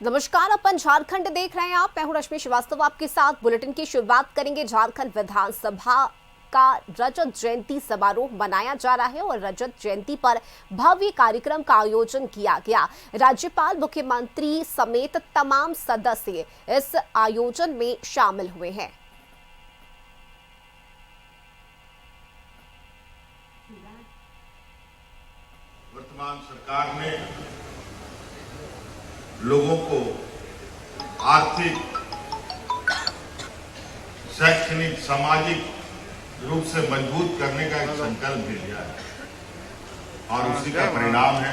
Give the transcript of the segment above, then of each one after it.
नमस्कार, अपन झारखंड देख रहे हैं आप। मैं हूं रश्मि श्रीवास्तव, आपके साथ बुलेटिन की शुरुआत करेंगे। झारखंड विधानसभा का रजत जयंती समारोह मनाया जा रहा है और रजत जयंती पर भव्य कार्यक्रम का आयोजन किया गया। राज्यपाल, मुख्यमंत्री समेत तमाम सदस्य इस आयोजन में शामिल हुए हैं। वर्तमान सरकार ने लोगों को आर्थिक, शैक्षणिक, सामाजिक रूप से मजबूत करने का एक संकल्प भी लिया है और उसी का परिणाम है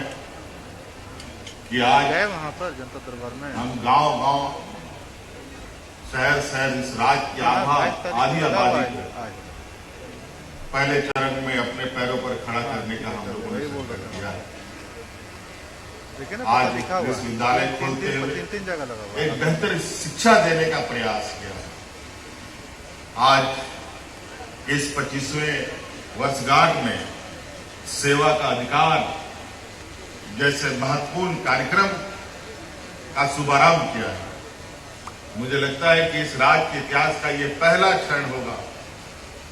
कि आज वहां पर जनता दरबार में हम गांव-गांव, शहर इस राज्य की आधी आबादी को पहले चरण में अपने पैरों पर खड़ा करने का हम लोगों ने संकल्प किया है। आज विश्वविद्यालय खोलते हुए एक बेहतर शिक्षा देने का प्रयास किया। आज इस 25वें वर्षगांठ में सेवा का अधिकार जैसे महत्वपूर्ण कार्यक्रम का शुभारंभ किया है। मुझे लगता है कि इस राज्य के इतिहास का ये पहला क्षण होगा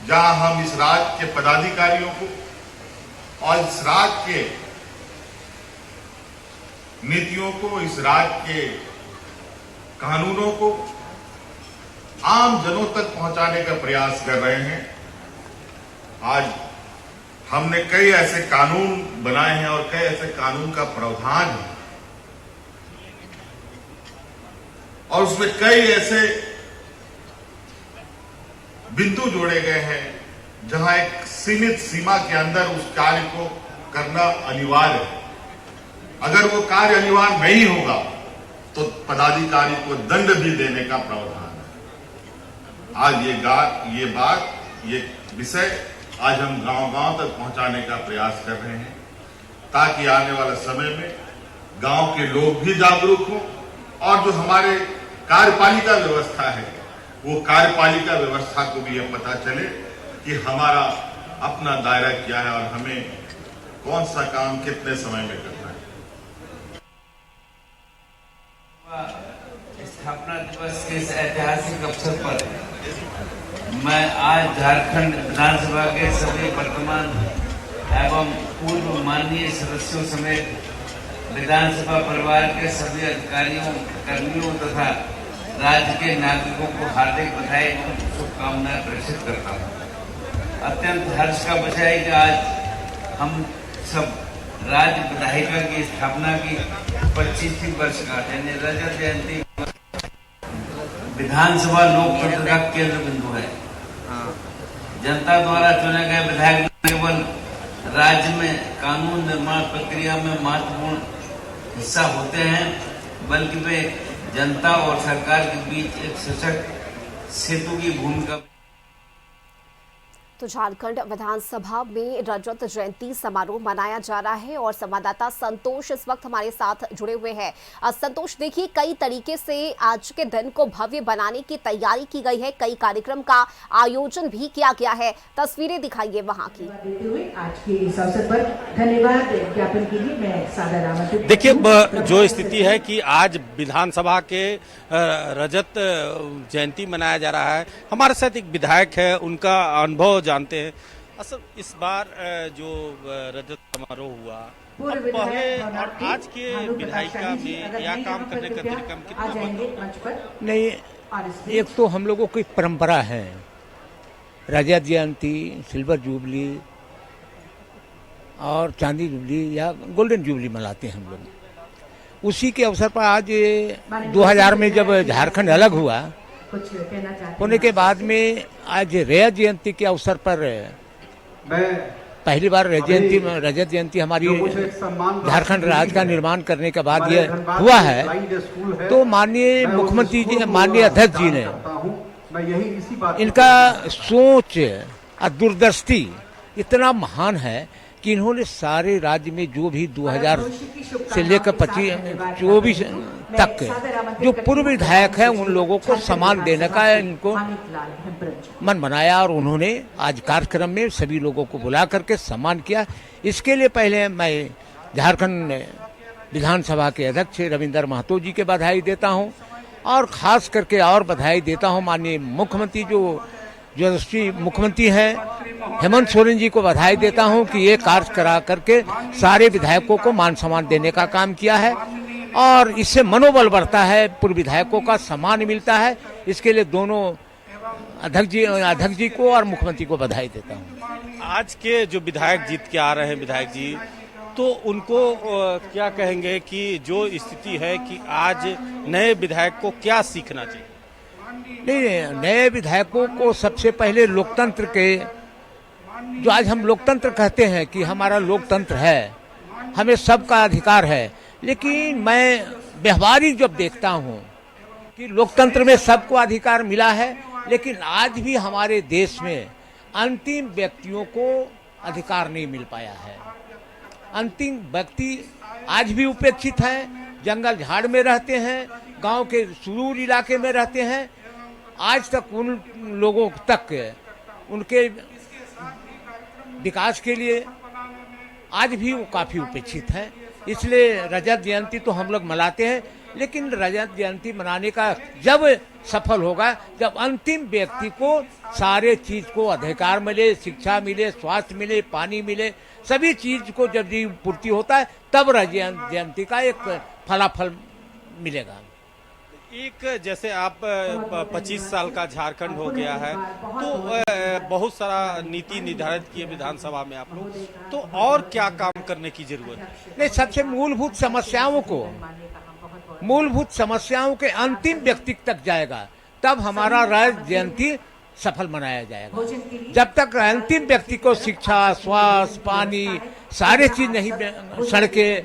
जहां हम इस राज्य के पदाधिकारियों को और इस राज्य के नीतियों को, इस राज्य के कानूनों को आम जनों तक पहुंचाने का प्रयास कर रहे हैं। आज हमने कई ऐसे कानून बनाए हैं और कई ऐसे कानून का प्रावधान है और उसमें कई ऐसे बिंदु जोड़े गए हैं जहां एक सीमित सीमा के अंदर उस कार्य को करना अनिवार्य है। अगर वो कार्य अनिवार्य नहीं होगा तो पदाधिकारी को दंड भी देने का प्रावधान है। आज ये विषय आज हम गांव-गांव तक पहुंचाने का प्रयास कर रहे हैं ताकि आने वाले समय में गांव के लोग भी जागरूक हों और जो हमारे कार्यपालिका व्यवस्था है वो कार्यपालिका व्यवस्था को भी यह पता चले कि हमारा अपना दायरा क्या है और हमें कौन सा काम कितने समय में करना है। स्थापना दिवस के इस ऐतिहासिक अवसर पर मैं आज झारखंड विधानसभा के सभी वर्तमान एवं पूर्व माननीय सदस्यों समेत विधानसभा परिवार के सभी अधिकारियों, कर्मियों तथा राज्य के नागरिकों को हार्दिक बधाई एवं शुभकामनाएं प्रेषित करता हूँ। अत्यंत हर्ष का विषय है कि आज हम सब राज्य विधायिका की स्थापना की 25वीं वर्षगांठ यानी रजत जयंती विधानसभा लोकतंत्र का केंद्र बिंदु है। जनता द्वारा चुने गए विधायक केवल राज्य में कानून निर्माण प्रक्रिया में महत्वपूर्ण हिस्सा होते हैं बल्कि वे जनता और सरकार के बीच एक सशक्त सेतु की भूमिका। तो झारखंड विधानसभा में रजत जयंती समारोह मनाया जा रहा है और संवाददाता संतोष इस वक्त हमारे साथ जुड़े हुए हैं। संतोष, देखिए कई तरीके से आज के दिन को भव्य बनाने की तैयारी की गई है, कई कार्यक्रम का आयोजन भी किया गया है, तस्वीरें दिखाइए वहां की। देते हुए आज के इस अवसर पर धन्यवाद ज्ञापन के लिए मैं सादर आमंत्रित। देखिए जो स्थिति है कि आज विधानसभा के रजत जयंती मनाया जा रहा है। हमारे साथ एक विधायक है, उनका अनुभव जानते हैं। असल इस बार जो रजत समारोह हुआ, पहले और आज के विधायिका में या काम करने का तरीका में कितना बदलाव? नहीं, एक तो हम लोगों की परंपरा है, रजत जयंती, सिल्वर जुबली और चांदी जुबली या गोल्डन जुबली मनाते हैं हम लोग। उसी के अवसर पर आज 2000 में जब झारखंड अलग हुआ होने के बाद में आज रजत जयंती के अवसर पर पहली बार रजत जयंती हमारी झारखंड राज्य का निर्माण करने के बाद ये हुआ है। तो माननीय मुख्यमंत्री जी, माननीय अध्यक्ष जी ने इनका सोच और दूरदृष्टि इतना महान है कि इन्होंने सारे राज्य में जो भी 2000 से लेकर 24 तक जो पूर्व विधायक हैं उन लोगों को सम्मान देने का इनको मन बनाया और उन्होंने आज कार्यक्रम में सभी लोगों को बुला करके सम्मान किया। इसके लिए पहले मैं झारखंड विधानसभा के अध्यक्ष रविंदर महतो जी के बधाई देता हूं और खास करके और बधाई देता हूं माननीय मुख्यमंत्री जो यशस्वी मुख्यमंत्री हैं हेमंत सोरेन जी को बधाई देता हूं कि ये कार्य करा करके सारे विधायकों को मान सम्मान देने का काम किया है और इससे मनोबल बढ़ता है, पूर्व विधायकों का सम्मान मिलता है। इसके लिए दोनों अध्यक्ष जी को और मुख्यमंत्री को बधाई देता हूं। आज के जो विधायक जीत के आ रहे हैं विधायक जी, तो उनको क्या कहेंगे कि जो स्थिति है कि आज नए विधायक को क्या सीखना चाहिए? नहीं, नए विधायकों को सबसे पहले लोकतंत्र के, जो आज हम लोकतंत्र कहते हैं कि हमारा लोकतंत्र है, हमें सबका अधिकार है, लेकिन मैं व्यवहारिक जब देखता हूं कि लोकतंत्र में सबको अधिकार मिला है, लेकिन आज भी हमारे देश में अंतिम व्यक्तियों को अधिकार नहीं मिल पाया है। अंतिम व्यक्ति आज भी उपेक्षित है, जंगल झाड़ में रहते हैं, गांव के सुदूर इलाके में रहते हैं। आज तक उन लोगों तक उनके विकास के लिए आज भी वो काफी उपेक्षित है। इसलिए रजत जयंती तो हम लोग मनाते हैं, लेकिन रजत जयंती मनाने का जब सफल होगा जब अंतिम व्यक्ति को सारे चीज को अधिकार मिले, शिक्षा मिले, स्वास्थ्य मिले, पानी मिले, सभी चीज को जब पूर्ति होता है तब रजत जयंती का एक फलाफल मिलेगा। एक जैसे आप 25 साल का झारखंड हो गया है, तो बहुत सारा नीति निर्धारित किए विधानसभा में आप लोग, तो और क्या काम करने की जरूरत है? नहीं, सबसे मूलभूत समस्याओं के अंतिम व्यक्ति तक जाएगा, तब हमारा रजत जयंती सफल मनाया जाएगा। जब तक अंतिम व्यक्ति को शिक्षा, स्वास्थ्य, पानी, सारे चीज नहीं, सड़कें,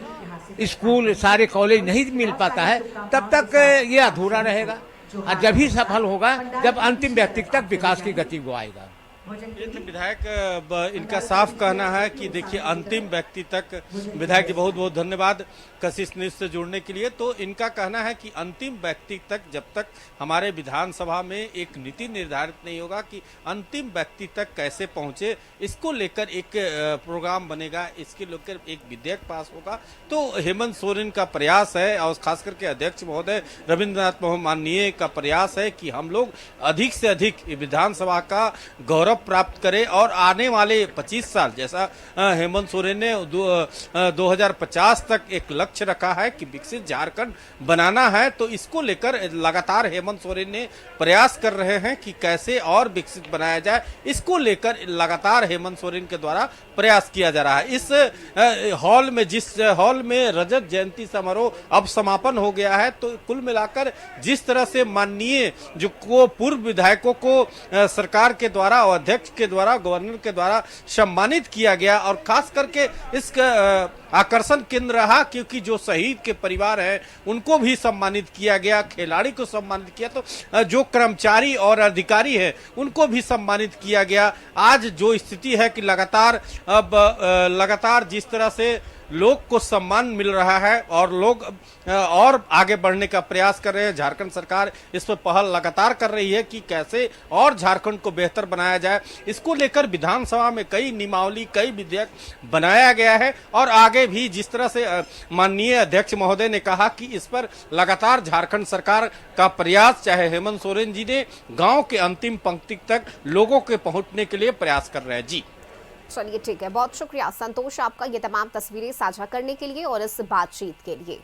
स्कूल, सारे कॉलेज नहीं मिल पाता है, तब तक ये अधूरा रहेगा। और जब ही सफल होगा जब अंतिम व्यक्ति तक विकास की गति को आएगा। विधायक इनका साफ कहना है कि देखिए अंतिम व्यक्ति तक, विधायक जी बहुत बहुत धन्यवाद कशिश न्यूज से जुड़ने के लिए। तो इनका कहना है कि अंतिम व्यक्ति तक जब तक हमारे विधानसभा में एक नीति निर्धारित नहीं होगा कि अंतिम व्यक्ति तक कैसे पहुंचे, इसको लेकर एक प्रोग्राम बनेगा, इसके लेकर एक विधेयक पास होगा। तो हेमंत सोरेन का प्रयास है और खास करके अध्यक्ष महोदय रविंद्रनाथ माननीय का प्रयास है कि हम लोग अधिक से अधिक विधानसभा का गौरव प्राप्त करें और आने वाले 25 साल, जैसा हेमंत सोरेन ने 2050 तक एक लक्ष्य रखा है कि विकसित झारखंड बनाना है, तो इसको लेकर लगातार हेमंत सोरेन ने प्रयास कर रहे हैं कि कैसे और विकसित बनाया जाए। इसको लेकर लगातार हेमंत सोरेन के द्वारा प्रयास किया जा रहा है। इस हॉल में, जिस हॉल में रजत जयंती समारोह अब समापन हो गया है, तो कुल मिलाकर जिस तरह से माननीय जो पूर्व विधायकों को सरकार के द्वारा और अध्यक्ष के द्वारा, गवर्नर के द्वारा सम्मानित किया गया, और खास करके इसका आकर्षण केंद्र रहा क्योंकि जो शहीद के परिवार हैं उनको भी सम्मानित किया गया, खिलाड़ी को सम्मानित किया, तो जो कर्मचारी और अधिकारी हैं उनको भी सम्मानित किया गया। आज जो स्थिति है कि लगातार जिस तरह से लोग को सम्मान मिल रहा है और लोग और आगे बढ़ने का प्रयास कर रहे हैं, झारखंड सरकार इस पर पहल लगातार कर रही है कि कैसे और झारखंड को बेहतर बनाया जाए। इसको लेकर विधानसभा में कई नियमावली, कई विधेयक बनाया गया है और आगे भी जिस तरह से माननीय अध्यक्ष महोदय ने कहा कि इस पर लगातार झारखंड सरकार का प्रयास, चाहे हेमंत सोरेन जी ने गांव के अंतिम पंक्ति तक लोगों के पहुंचने के लिए प्रयास कर रहे हैं। जी चलिए ठीक है, बहुत शुक्रिया संतोष आपका ये तमाम तस्वीरें साझा करने के लिए और इस बातचीत के लिए।